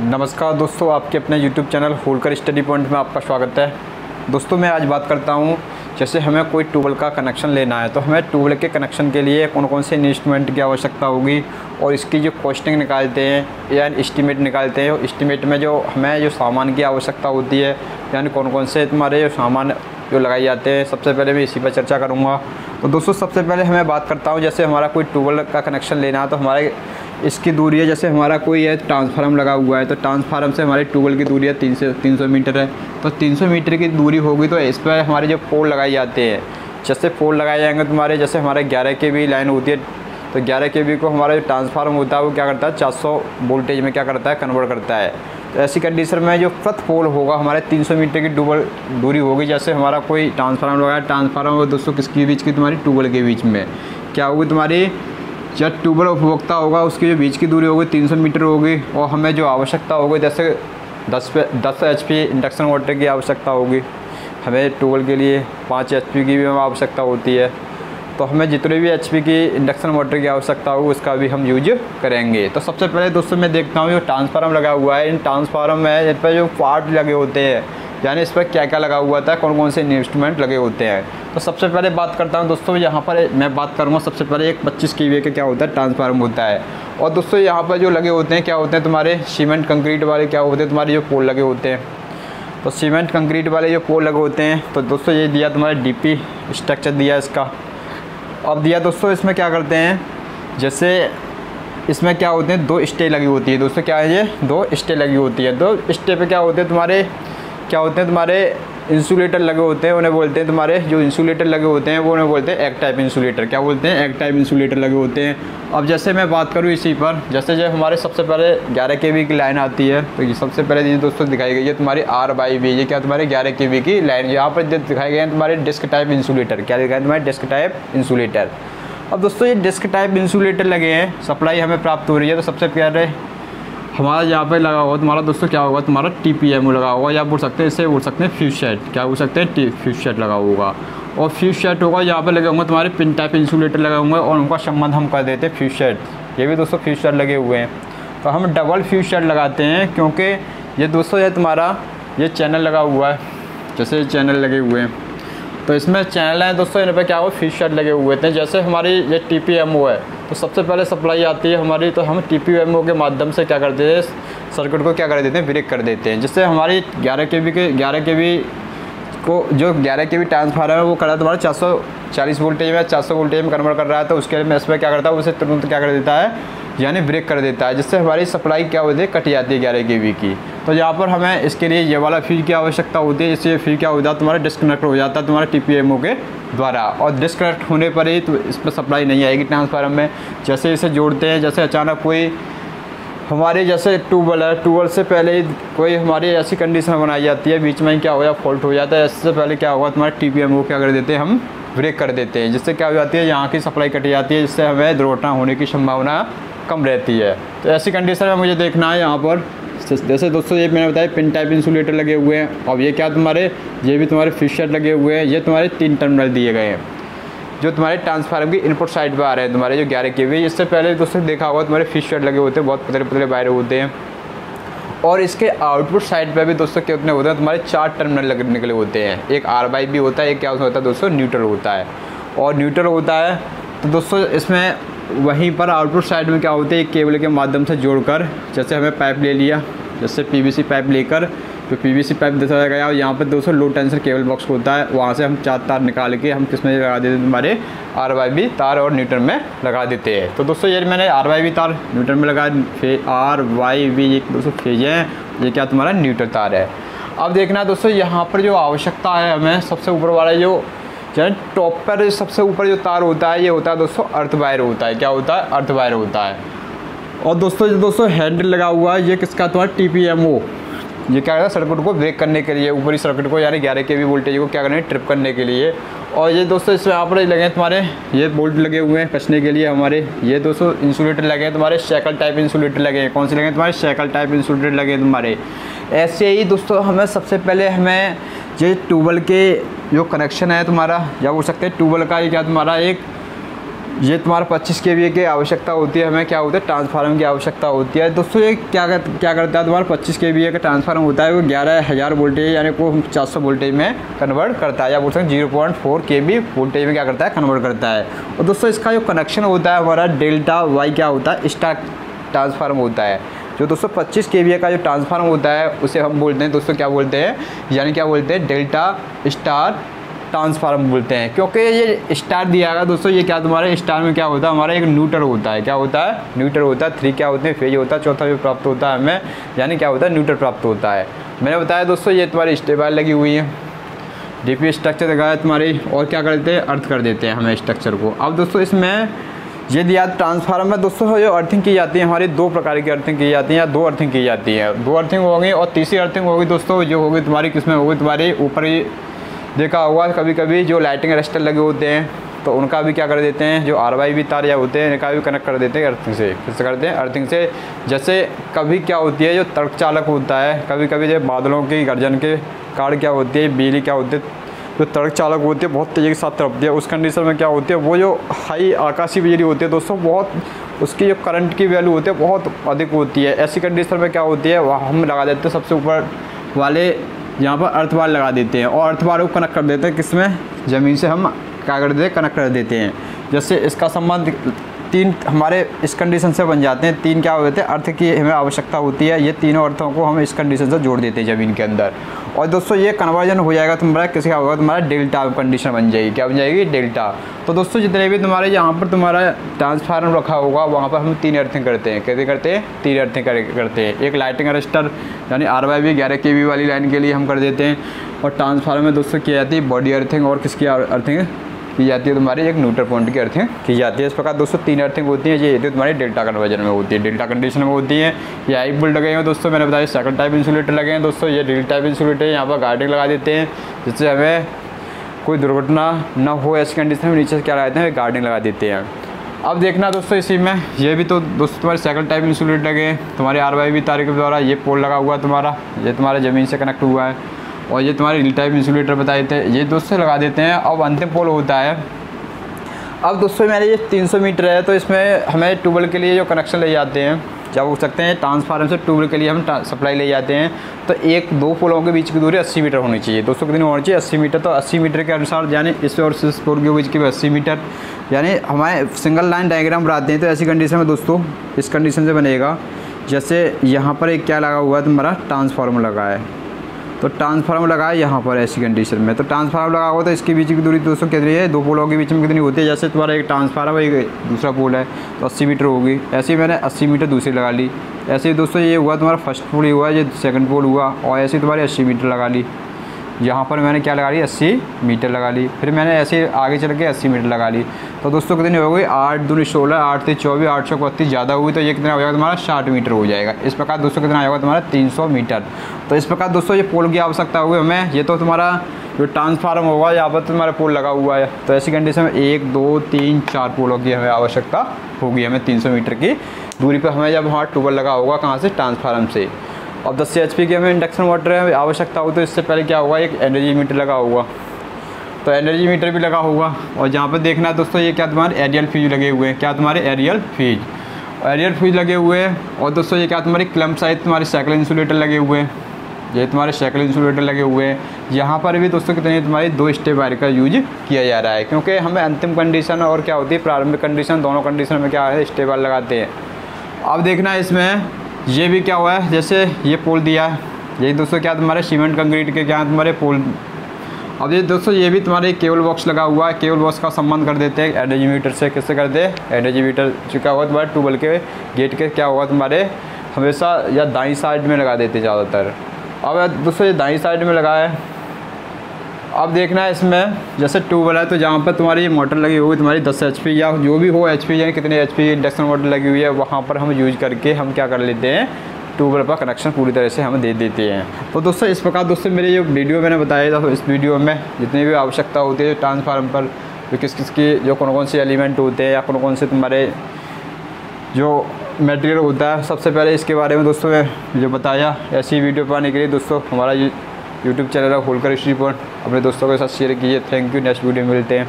नमस्कार दोस्तों, आपके अपने YouTube channel Holkar study point में आपका स्वागत है। दोस्तों मैं आज बात करता हूँ, जैसे हमें कोई ट्यूबवेल का कनेक्शन लेना है तो हमें ट्यूबवेल के कनेक्शन के लिए कौन कौन से इंस्ट्रूमेंट की आवश्यकता होगी और इसकी जो कॉस्टिंग निकालते हैं यानी एस्टीमेट निकालते हैं। एस्टीमेट में जो हमें जो सामान की आवश्यकता होती है यानी कौन कौन से तुम्हारे जो सामान जो लगाए जाते हैं, सबसे पहले मैं इसी पर चर्चा करूँगा। तो दोस्तों सबसे पहले हमें बात करता हूँ, जैसे हमारा कोई ट्यूबवेल का कनेक्शन लेना है तो हमारे इसकी दूरी है, जैसे हमारा कोई है ट्रांसफार्मर लगा हुआ है तो ट्रांसफार्मर से हमारी ट्यूबवेल की दूरी है 300 मीटर है। तो 300 मीटर की दूरी होगी तो इस पर हमारे जो पोल लगाए जाते हैं, जैसे पोल लगाए जाएंगे तुम्हारे, जैसे हमारे 11 kV लाइन होती है तो 11 kV को हमारा जो ट्रांसफार्मर होता है वो क्या करता है 400 वोल्टेज में क्या करता है कन्वर्ट करता है। तो ऐसी कंडीशन में जो प्रति पोल होगा हमारे 300 मीटर की दूरी होगी। जैसे हमारा कोई ट्रांसफार्मर लगाया, ट्रांसफार्मर दोस्तों किसके बीच की, तुम्हारी ट्यूबवेल के बीच में क्या होगी, तुम्हारी जब ट्यूबवेल उपभोक्ता होगा उसकी जो बीच की दूरी होगी 300 मीटर होगी। और हमें जो आवश्यकता होगी, जैसे 10 HP इंडक्शन मोटर की आवश्यकता होगी, हमें ट्यूबवेल के लिए 5 HP की भी आवश्यकता होती है। तो हमें जितने भी HP की इंडक्शन मोटर की आवश्यकता होगी उसका भी हम यूज करेंगे। तो सबसे पहले दोस्तों मैं देखता हूँ जो ट्रांसफार्मर लगा हुआ है, इन ट्रांसफार्मर में इन पर जो पार्ट लगे होते हैं यानी इस पर क्या क्या लगा हुआ था, कौन कौन से इंस्ट्रूमेंट लगे होते हैं। तो सबसे पहले बात करता हूं दोस्तों, यहाँ पर मैं बात करूँगा सबसे पहले एक 25 kV का क्या होता है ट्रांसफार्मर होता है। और दोस्तों यहाँ पर जो लगे होते हैं क्या होते हैं, तुम्हारे सीमेंट कंक्रीट वाले क्या होते हैं, तुम्हारे जो पोल लगे होते हैं। तो सीमेंट कंक्रीट वाले जो पोल लगे होते हैं तो दोस्तों ये दिया तुम्हारे DP स्ट्रक्चर दिया इसका। अब दिया दोस्तों इसमें क्या करते हैं, जैसे इसमें क्या होते हैं 2 स्टे लगी होती है दोस्तों, क्या है ये 2 स्टे लगी होती है। 2 स्टे पे क्या होते हैं तुम्हारे, क्या होते हैं तुम्हारे इंसुलेटर लगे होते हैं, उन्हें बोलते हैं तुम्हारे जो इंसुलेटर लगे होते हैं वो उन्हें बोलते हैं एक टाइप इंसुलेटर। क्या बोलते हैं, एक टाइप इंसुलेटर लगे होते हैं। अब जैसे मैं बात करूँ इसी पर, जैसे जो हमारे सबसे पहले 11 kV की लाइन आती है तो ये सबसे पहले ये दोस्तों दिखाई गई है तुम्हारी R/V, ये क्या तुम्हारे 11 kV की लाइन, यहाँ पर दिखाए गए हैं तुम्हारे डिस्क टाइप इंसुलेटर। क्या दिखाए तुम्हारे डिस्क टाइप इंसुलेटर। अब दोस्तों ये डिस्क टाइप इंसुलेटर लगे हैं, सप्लाई हमें प्राप्त हो रही है। तो सबसे पहले हमारा यहाँ पे लगा होगा तुम्हारा दोस्तों क्या होगा, तुम्हारा TPMO लगा होगा, या बोल सकते हैं इसे बोल सकते हैं फ्यूज सेट। क्या बोल सकते हैं, फ्यूज सेट लगा होगा। और फ्यूज सेट होगा, यहाँ पे लगे होंगे तुम्हारे पिन टाइप इंसुलेटर लगे होंगे और उनका संबंध हम कर देते हैं फ्यूज सेट। ये भी दोस्तों फ्यूज सेट लगे हुए हैं। तो हम डबल फ्यूज सेट लगाते हैं क्योंकि ये दोस्तों ये तुम्हारा ये चैनल लगा हुआ है, जैसे ये चैनल लगे हुए हैं तो इसमें चैनल है दोस्तों, इन पर क्या हुआ फ्यूज सेट लगे हुए थे। जैसे हमारी ये TPMO है तो सबसे पहले सप्लाई आती है हमारी, तो हम TPMO के माध्यम से क्या करते हैं सर्किट को क्या कर देते हैं ब्रेक कर देते हैं, जिससे हमारी 11 kV को जो 11 kV ट्रांसफार्मर है वो कर रहा है तुम्हारा 440 वोल्टेज में 400 वोल्टेज में कन्वर्ट कर रहा है। तो उसके लिए मैं इसमें क्या करता है उसे तुरंत क्या कर देता है यानी ब्रेक कर देता है, जिससे हमारी सप्लाई क्या होती है कट जाती है 11 kV की। तो यहाँ पर हमें इसके लिए ये वाला फ्यूज की आवश्यकता होती है, इससे फ्यूज क्या हो जाता है तुम्हारा डिस्कनेक्ट हो जाता है तुम्हारा TPMO के द्वारा। और डिस्कनेक्ट होने पर ही तो इस पर सप्लाई नहीं आएगी ट्रांसफार्मर में। जैसे इसे जोड़ते हैं, जैसे अचानक कोई हमारे जैसे ट्यूबवेल है, ट्यूबवेल से पहले ही कोई हमारी ऐसी कंडीशन बनाई जाती है बीच में क्या हो जाए फॉल्ट हो जाता है, इससे पहले क्या होगा तुम्हारा TPMO क्या कर देते हैं हम ब्रेक कर देते हैं, जिससे क्या हो जाती है यहाँ की सप्लाई कट जाती है, जिससे हमें दुर्घटना होने की संभावना कम रहती है। तो ऐसी कंडीशन में मुझे देखना है यहाँ पर, जैसे दोस्तों ये मैंने बताया पिन टाइप इंसुलेटर लगे हुए हैं। अब ये क्या तुम्हारे ये भी तुम्हारे फ्यूज सेट लगे हुए हैं। ये तुम्हारे 3 टर्मिनल दिए गए हैं जो तुम्हारे ट्रांसफार्मर की इनपुट साइड पर आ रहे हैं तुम्हारे जो 11 kV। इससे पहले दोस्तों देखा होगा तुम्हारे फ्यूज सेट लगे होते हैं, बहुत पतले पतले वायर होते हैं। और इसके आउटपुट साइड पर भी दोस्तों कितने होते हैं तुम्हारे 4 टर्मिनल लगे निकले होते हैं। एक R/V होता है, एक क्या होता है दोस्तों न्यूट्रल होता है। और न्यूट्रल होता है तो दोस्तों इसमें वहीं पर आउटपुट साइड में क्या होते हैं एक केबल के माध्यम से जोड़कर, जैसे हमें पाइप ले लिया, जैसे PVC पाइप लेकर जो PVC पाइप दर्शाया गया और यहाँ पर दोस्तों लो टेंशन केबल बॉक्स होता है, वहाँ से हम 4 तार निकाल के हम किस में लगा देते हैं तुम्हारे R/V तार और न्यूट्रल में लगा देते हैं। तो दोस्तों ये मैंने R/V तार न्यूट्रल में लगाया, R/V ये दोस्तों फेज है, ये क्या तुम्हारा न्यूट्रल तार है। अब देखना दोस्तों यहाँ पर जो आवश्यकता है हमें सबसे ऊपर वाला जो टॉप पर सबसे ऊपर जो तार होता है ये होता है दोस्तों अर्थ वायर होता है। क्या होता है, अर्थ वायर होता है। और दोस्तों हैंडल लगा हुआ है ये किसका, तुम्हारा TPMO। ये क्या करता है सर्किट को ब्रेक करने के लिए, ऊपरी सर्किट को यानी 11 kV वोल्टेज को क्या करने ट्रिप करने के लिए। और ये दोस्तों इसमें यहाँ पर लगे हैं तुम्हारे ये बोल्ट लगे हुए हैं कसने के लिए हमारे। ये दोस्तों इंसुलेटर लगे हैं तुम्हारे साइकिल टाइप इंसुलेटर लगे हैं। कौन से लगे हैं तुम्हारे साइकिल टाइप इंसुलेटर लगे हैं तुम्हारे। ऐसे ही दोस्तों हमें सबसे पहले हमें ये ट्यूबवेल के जो कनेक्शन है तुम्हारा, या बोल सकते हैं ट्यूबवेल का ये क्या तुम्हारा एक ये तुम्हारा 25 kVA की आवश्यकता होती है, हमें क्या होता है ट्रांसफार्मर की आवश्यकता होती है। दोस्तों ये क्या करता है, तुम्हारा 25 kVA का ट्रांसफार्मर होता है वो 11,000 वोल्टेज यानी को 400 वोल्टेज में कन्वर्ट करता है, या बोल सकते हैं 0.4 kV वोल्टेज में क्या करता है कन्वर्ट करता है। और दोस्तों इसका जो कनेक्शन होता है हमारा डेल्टा वाई क्या होता है स्टार ट्रांसफार्मर होता है। जो दोस्तों 25 kVA का जो ट्रांसफार्मर होता है उसे हम बोलते हैं दोस्तों क्या बोलते हैं, यानी क्या बोलते हैं डेल्टा स्टार ट्रांसफार्मर बोलते हैं, क्योंकि ये स्टार दिया गया दोस्तों। ये क्या तुम्हारे स्टार में क्या होता है हमारा एक न्यूट्रल होता है, क्या होता है न्यूट्रल होता है। 3 क्या होते हैं फेज होता है, चौथा जो प्राप्त होता है हमें यानी क्या होता है न्यूट्रल प्राप्त होता है। मैंने बताया दोस्तों ये तुम्हारी स्टेबल लगी हुई है, डीपी स्ट्रक्चर दिखाया तुम्हारी, और क्या करते हैं अर्थ कर देते हैं हमें स्ट्रक्चर को। अब दोस्तों इसमें ये दिया ट्रांसफार्मर दोस्तों जो अर्थिंग की जाती है हमारी 2 प्रकार की अर्थिंग की जाती है, या 2 अर्थिंग की जाती है। 2 अर्थिंग होगी और तीसरी अर्थिंग होगी दोस्तों जो होगी तुम्हारी किसमें होगी तुम्हारी ऊपर ही देखा हुआ कभी कभी जो लाइटिंग अरेस्टर लगे होते हैं तो उनका भी क्या कर देते हैं, जो RYB तार या होते हैं इनका भी कनेक्ट कर देते हैं अर्थिंग से। फिर से करते हैं अर्थिंग से। जैसे कभी क्या होती है जो तर्क चालक होता है, कभी कभी जो बादलों की गर्जन के कारण क्या होती है बिजली क्या होती है जो तर्क चालक होती है बहुत तेज़ी के साथ तड़पती है, उस कंडीशन में क्या होती है वो जो हाई आकाशीय बिजली होती है दोस्तों बहुत उसकी जो करंट की वैल्यू होती है बहुत अधिक होती है। ऐसी कंडीशन में क्या होती है वह हम लगा देते हैं सबसे ऊपर वाले यहाँ पर अर्थ वायर लगा देते हैं, और अर्थ वायर को कनेक्ट कर देते हैं किसमें ज़मीन से हम क्या कर देते हैं कनेक्ट कर देते हैं। जैसे इसका संबंध 3 हमारे इस कंडीशन से बन जाते हैं। 3 क्या होते हैं अर्थ की हमें आवश्यकता होती है, ये तीनों अर्थों को हम इस कंडीशन से जोड़ देते हैं ज़मीन के अंदर। और दोस्तों ये कन्वर्जन हो जाएगा तुम्हारा किसी का होगा तुम्हारा डेल्टा कंडीशन बन जाएगी, क्या बन जाएगी डेल्टा। तो दोस्तों जितने भी तुम्हारे यहाँ पर तुम्हारा ट्रांसफार्मर रखा होगा वहाँ पर हम 3 अर्थिंग करते हैं। कैसे करते हैं 3 अर्थिंग करते हैं। एक लाइटिंग अरेस्टर यानी RYB 11 kV वाली लाइन के लिए हम कर देते हैं, और ट्रांसफार्मर में दोस्तों की जाती है बॉडी अर्थिंग और किसकी अर्थिंग की जाती है तुम्हारी एक न्यूट्रल पॉइंट की अर्थिंग की जाती है। इस प्रकार दोस्तों 3 अर्थिंग होती हैं, ये तुम्हारी डेल्टा कन्वर्जन में होती है, डेल्टा कंडीशन में होती है। ये आई बोल्ट लगे हैं दोस्तों, मैंने बताया सेकंड टाइप इंसुलेटर लगे हैं दोस्तों, ये ड्रिल टाइप इंसुलेटर यहाँ पर गार्डिंग लगा देते हैं जिससे हमें कोई दुर्घटना न हो। ऐसी कंडीशन में नीचे से क्या लगाते हैं गार्डिंग लगा देते हैं। अब देखना दोस्तों इसी में ये भी तो दोस्तों तुम्हारे सेकंड टाइप इंसुलेटर लगे हैं, तुम्हारे RYB तार के द्वारा ये पोल लगा हुआ है तुम्हारा, ये तुम्हारे ज़मीन से कनेक्ट हुआ है, और ये तुम्हारे रील टाइप इंसुलेटर बताए थे ये दोस्तों लगा देते हैं। अब अंतिम पोल होता है। अब दोस्तों मेरे ये 300 मीटर है तो इसमें हमें ट्यूबवेल के लिए जो कनेक्शन ले जाते हैं क्या बोल सकते हैं ट्रांसफार्मर से ट्यूबवेल के लिए हम सप्लाई ले जाते हैं, तो 1-2 पोलों के बीच की दूरी 80 मीटर होनी चाहिए दोस्तों। कितनी होनी चाहिए 80 मीटर। तो 80 मीटर के अनुसार यानी इस और इस पोल के बीच की 80 मीटर यानी हमारे सिंगल लाइन डायग्राम बनाते हैं। तो ऐसी कंडीशन में दोस्तों इस कंडीशन से बनेगा जैसे यहाँ पर एक क्या लगा हुआ है तुम्हारा ट्रांसफार्मर लगा है, तो ट्रांसफार्मर लगा है यहाँ पर ऐसी कंडीशन में, तो ट्रांसफार्मर लगा हुआ तो इसके बीच की दूरी दोस्तों कितनी है 2 पोलों के बीच में कितनी होती है। जैसे तुम्हारा एक ट्रांसफार्मर एक दूसरा पोल है तो 80 मीटर होगी, ऐसे ही मैंने 80 मीटर दूसरी लगा ली। ऐसे ही दोस्तों ये हुआ तुम्हारा फर्स्ट पोल हुआ, ये सेकंड पोल हुआ, और ऐसे ही तुम्हारी 80 मीटर लगा ली। यहाँ पर मैंने क्या लगा ली 80 मीटर लगा ली, फिर मैंने ऐसे आगे चल के 80 मीटर लगा ली। तो दोस्तों कितनी हो गई 8 दूनी 16, 8 से 24, 8 से 32 ज़्यादा हुई तो ये कितना हो जाएगा तुम्हारा 60 मीटर हो जाएगा। इस प्रकार दोस्तों कितना आएगा तुम्हारा 300 मीटर। तो इस प्रकार दोस्तों ये पोल की आवश्यकता होगी हमें। ये तो तुम्हारा जो ट्रांसफार्मर होगा यहाँ पर तुम्हारा पोल लगा हुआ है, तो ऐसी कंडीशन में 1, 2, 3, 4 पोलों की हमें आवश्यकता होगी हमें 300 मीटर की दूरी पर हमें जब हमारा ट्यूबवेल लगा होगा कहाँ से ट्रांसफार्मर से। अब 10 HP की हमें इंडक्शन मोटर है आवश्यकता हो तो इससे पहले क्या होगा एक एनर्जी मीटर लगा होगा, तो एनर्जी मीटर भी लगा होगा। और जहाँ पर देखना है दोस्तों ये क्या तुम्हारे एरियल फ्यूज लगे हुए हैं, क्या तुम्हारे एरियल फ्यूज लगे हुए हैं। और दोस्तों ये क्या तुम्हारी क्लम्प साइज तुम्हारे साइकिल इंसुलेटर लगे हुए हैं, ये तुम्हारे साइकिल इंसुलेटर लगे हुए हैं। यहाँ पर भी दोस्तों कितने तुम्हारी 2 स्टेप वायर का यूज किया जा रहा है, क्योंकि हमें अंतिम कंडीशन और क्या होती है प्रारंभिक कंडीशन दोनों कंडीशन में क्या है स्टेप वायर लगाते हैं। अब देखना है इसमें ये भी क्या हुआ है, जैसे ये पोल दिया है, यही दोस्तों क्या तुम्हारे सीमेंट कंक्रीट के क्या तुम्हारे पोल। अब ये दोस्तों ये भी तुम्हारे केबल बॉक्स लगा हुआ है, केबल बॉक्स का संबंध कर देते हैं एनर्जी मीटर से। किससे करते हैं एनर्जी मीटर क्या हुआ तुम्हारे ट्यूबवेल के गेट के क्या होगा तुम्हारे हमेशा या दाईं साइड में लगा देते ज़्यादातर। अब दोस्तों ये दाईं साइड में लगा है। अब देखना है इसमें जैसे ट्यूबवेल है तो जहाँ पर तुम्हारी मोटर लगी हुई तुम्हारी 10 HP या जो भी हो HP यानी कितने HP इंडक्शन मोटर लगी हुई है वहाँ पर हम यूज करके हम क्या कर लेते हैं ट्यूबवेल पर कनेक्शन पूरी तरह से हम दे देते हैं। तो दोस्तों इस प्रकार दोस्तों मेरे जो वीडियो मैंने बताया था तो इस वीडियो में जितनी भी आवश्यकता होती है ट्रांसफार्मर पर जो किस किस की जो कौन से एलिमेंट होते हैं या कौन से तुम्हारे जो मटेरियल होता है सबसे पहले इसके बारे में दोस्तों मैं जो बताया। ऐसी वीडियो पाने के लिए दोस्तों हमारा यूट्यूब चैनल है होलकर स्टडी पॉइंट, अपने दोस्तों के साथ शेयर कीजिए। थैंक यू, नेक्स्ट वीडियो में मिलते हैं।